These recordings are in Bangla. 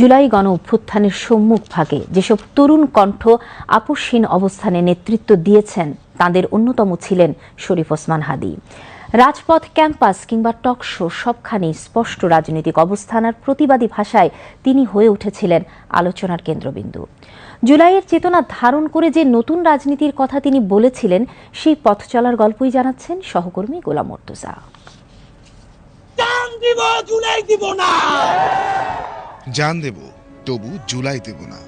জুলাই গণ অভ্যুত্থানের সম্মুখভাগে যেসব তরুণ কণ্ঠ আপোষহীন অবস্থানে নেতৃত্ব দিয়েছেন তাদের অন্যতম ছিলেন শরীফ ওসমান হাদী। রাজপথ, ক্যাম্পাস কিংবা টক শো সবখানেই স্পষ্ট রাজনৈতিক অবস্থান আর প্রতিবাদী ভাষায় তিনি হয়ে উঠেছিলেন আলোচনার কেন্দ্রবিন্দু। জুলাইয়ের চেতনা ধারণ করে যে নতুন রাজনীতির কথা তিনি বলেছিলেন, সেই পথ চলার গল্পই জানাচ্ছেন সহকর্মী গোলাম মুর্তজা। জান দেব তবু জুলাই দেব না।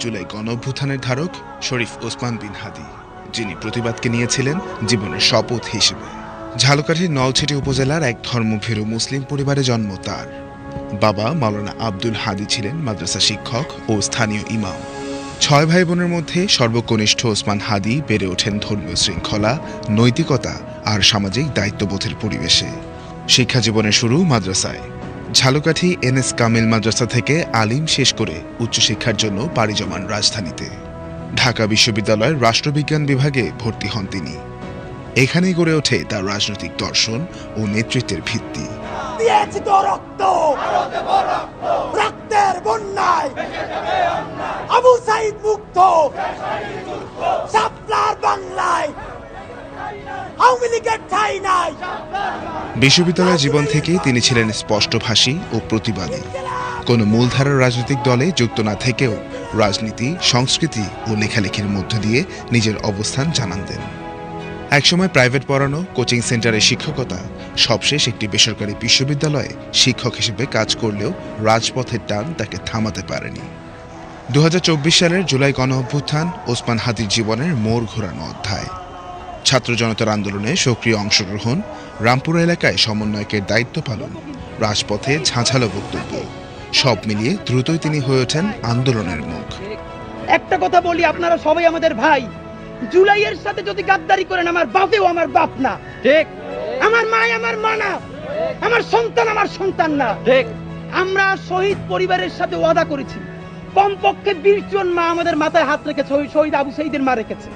জুলাই গণ অভ্যুত্থানের ধারক শরীফ ওসমান বিন হাদী, যিনি প্রতিবাদকে নিয়েছিলেন জীবনের শপথ হিসেবে। ঝালকাঠির নলছিটি উপজেলার এক ধর্মভীরু মুসলিম পরিবারে জন্ম তার। বাবা মাওলানা আব্দুল হাদী ছিলেন মাদ্রাসা শিক্ষক ও স্থানীয় ইমাম। 6 ভাই বোনের মধ্যে সর্বকনিষ্ঠ ওসমান হাদী বেড়ে ওঠেন ধর্মীয় শৃঙ্খলা, নৈতিকতা আর সামাজিক দায়িত্ববোধের পরিবেশে। শিক্ষা জীবনের শুরু মাদ্রাসায়। ঝালকাঠি NS কামিল মাদ্রাসা থেকে আলিম শেষ করে উচ্চশিক্ষার জন্য পাড়ি জমান রাজধানীতে। ঢাকা বিশ্ববিদ্যালয়ের রাষ্ট্রবিজ্ঞান বিভাগে ভর্তি হন তিনি। এখানেই গড়ে ওঠে তার রাজনৈতিক দর্শন ও নেতৃত্বের ভিত্তি। বিশ্ববিদ্যালয় জীবন থেকেই তিনি ছিলেন স্পষ্টভাষী ও প্রতিবাদী। কোনো মূলধারার রাজনৈতিক দলে যুক্ত না থেকেও রাজনীতি, সংস্কৃতি ও লেখালেখির মধ্য দিয়ে নিজের অবস্থান জানান দেন। একসময় প্রাইভেট পড়ানো, কোচিং সেন্টারে শিক্ষকতা, সবশেষ একটি বেসরকারি বিশ্ববিদ্যালয়ে শিক্ষক হিসেবে কাজ করলেও রাজপথের টান তাকে থামাতে পারেনি। 2024 সালের জুলাই গণ অভ্যুত্থান ওসমান হাদীর জীবনের মোড় ঘোরানো অধ্যায়। ছাত্র জনতার আন্দোলনে সক্রিয় অংশগ্রহণ, রামপুরা এলাকায় সমন্বয়কের দায়িত্ব পালন, রাজপথে ঝাঁঝালো বক্তব্য, সব মিলিয়ে দ্রুতই তিনি হয়ে ওঠেন আন্দোলনের মুখ। একটা কথা বলি, আপনারা সবাই আমাদের ভাই। জুলাইয়ের সাথে যদি গাদ্দারি করেন, আমার বাপেও আমার বাপ না, ঠিক? আমার মা আমার মা না, আমার সন্তান না, ঠিক? আমরা শহীদ পরিবারের সাথে ওয়াদা করেছি, কমপক্ষে 20 জন মা আমাদের মাথায় হাত রেখেছে। শহীদ আবু সাঈদের মা রেখেছে,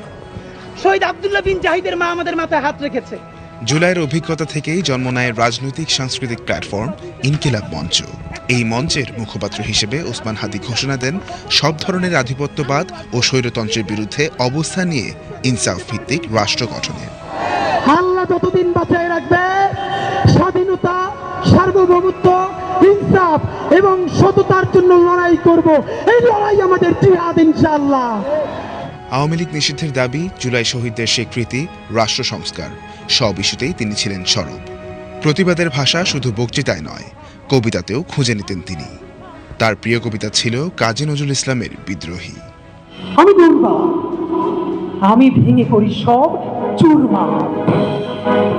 শহীদ আব্দুল্লাহ বিন জাহিদের মা আমাদের মাথায় হাত রেখেছে। জুলাইয়ের অভিজ্ঞতা থেকেই জন্ম নেয় রাজনৈতিক সাংস্কৃতিক প্ল্যাটফর্ম ইনকিলাব মঞ্চ। এই মঞ্চের মুখপাত্র হিসেবে ওসমান হাদী ঘোষণা দেন সব ধরনের আধিপত্যবাদ ও স্বৈরতন্ত্রের বিরুদ্ধে অবস্থান নিয়ে ইনসাফ ভিত্তিক রাষ্ট্র গঠনের। আল্লাহ যতদিন বাঁচায় রাখবে, স্বাধীনতা, সার্বভৌমত্ব, ইনসাফ এবং সততার জন্য লড়াই করব। এই লড়াই আমাদের জিহাদ ইনশাআল্লাহ। আওয়ামী লীগ নিষিদ্ধের দাবি, জুলাই শহীদদের স্বীকৃতি, রাষ্ট্র সংস্কার, সব ইস্যুতেই তিনি ছিলেন সরব। প্রতিবাদের ভাষা শুধু বক্তৃতায় নয়, কবিতাতেও খুঁজে নিতেন তিনি। তার প্রিয় কবিতা ছিল কাজী নজরুল ইসলামের বিদ্রোহী। আমি দুর্বার, আমি ভেঙে করি সব চুরমার,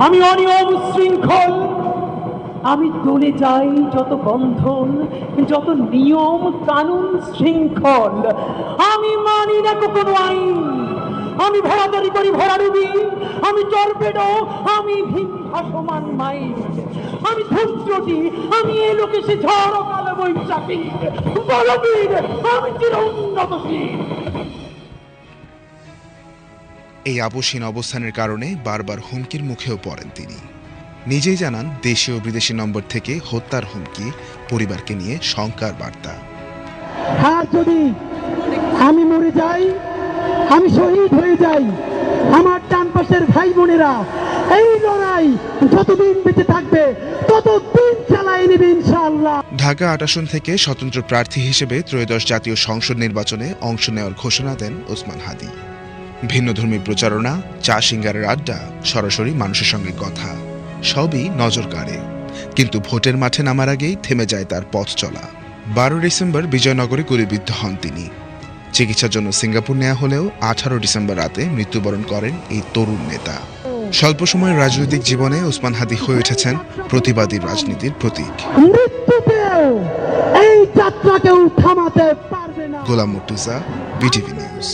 আমি অনিয়ম শৃঙ্খল, আমি দলে যাই যত বন্ধন, যত নিয়ম কানুন শৃঙ্খল, আমি মানি না কোনো আইন, আমি ভরাদারি করি ভরাডুবি, আমি টর্পেডো, আমি ভিন ভাসমান মাইল, আমি ধৈর্যটি, আমি এ লোকে সে ঝড় কালো বৈশাখী, বলবীর, আমি চির উন্নতশীল। এই আপোষহীন অবস্থানের কারণে বারবার হুমকির মুখেও পড়েন তিনি। নিজেই জানান, দেশীয় বিদেশি নম্বর থেকে হত্যার হুমকি, পরিবারকে নিয়ে শঙ্কার বার্তা। আর যদি আমি মরে যাই, আমি শহীদ হয়ে যাই, আমার ডান পাশের ভাই বোনেরা এই লড়াই যতদিন বেঁচে থাকবে ততদিন চালাই নেবে ইনশাআল্লাহ। ঢাকা 8 আসন থেকে স্বতন্ত্র প্রার্থী হিসেবে ত্রয়োদশ জাতীয় সংসদ নির্বাচনে অংশ নেওয়ার ঘোষণা দেন ওসমান হাদী। ভিন্নধর্মী প্রচারণা, চা সিঙ্গারের আড্ডা, সরাসরি মানুষের সঙ্গে কথা, সবই নজর কাড়ে। কিন্তু ভোটের মাঠে নামার আগেই থেমে যায় তার পথ চলা। 12 ডিসেম্বর বিজয়নগরে গুলিবিদ্ধ হন তিনি। চিকিৎসার জন্য সিঙ্গাপুর নেওয়া হলেও 18 ডিসেম্বর রাতে মৃত্যুবরণ করেন এই তরুণ নেতা। স্বল্প সময়ের রাজনৈতিক জীবনে ওসমান হাদী হয়ে উঠেছেন প্রতিবাদী রাজনীতির প্রতীক। এই যাত্রা কেউ থামাতে পারবে না। গোলাম মুর্তজা, BTV নিউজ।